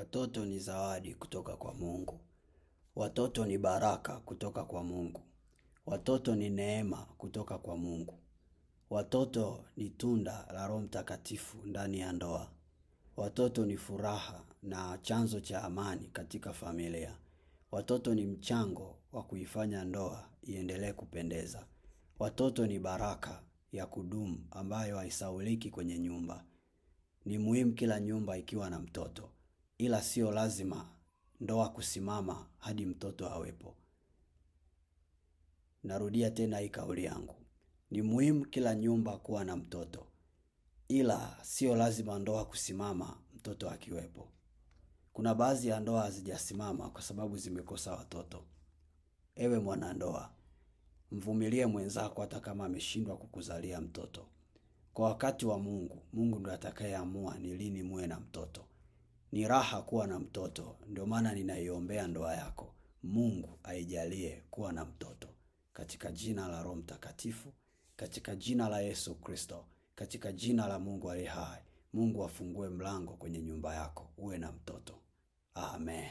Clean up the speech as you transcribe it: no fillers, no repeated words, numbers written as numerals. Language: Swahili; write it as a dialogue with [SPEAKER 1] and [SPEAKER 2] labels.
[SPEAKER 1] Watoto ni zawadi kutoka kwa Mungu. Watoto ni baraka kutoka kwa Mungu. Watoto ni neema kutoka kwa Mungu. Watoto ni tunda la Roho Mtakatifu ndani ya ndoa. Watoto ni furaha na chanzo cha amani katika familia. Watoto ni mchango wa kuifanya ndoa iendelee kupendeza. Watoto ni baraka ya kudumu ambayo haisahauliki kwenye nyumba. Ni muhimu kila nyumba ikiwa na mtoto. Ila sio lazima ndoa kusimama hadi mtoto awepo. Narudia tena hii kauli yangu. Ni muhimu kila nyumba kuwa na mtoto. Ila sio lazima ndoa kusimama mtoto akiwepo. Kuna baadhi ya ndoa hazijasimama kwa sababu zimekosa watoto. Ewe mwanandoa, mvumilie mwenzako hata kama ameshindwa kukuzalia mtoto. Kwa wakati wa Mungu, Mungu ndiye atakayeamua ni lini muwe na mtoto. Ni raha kuwa na mtoto, ndio maana ninaiombea ndoa yako. Mungu aijalie kuwa na mtoto. Katika jina la Roho Mtakatifu, katika jina la Yesu Kristo, katika jina la Mungu aliye hai. Mungu afungue mlango kwenye nyumba yako, uwe na mtoto. Amen.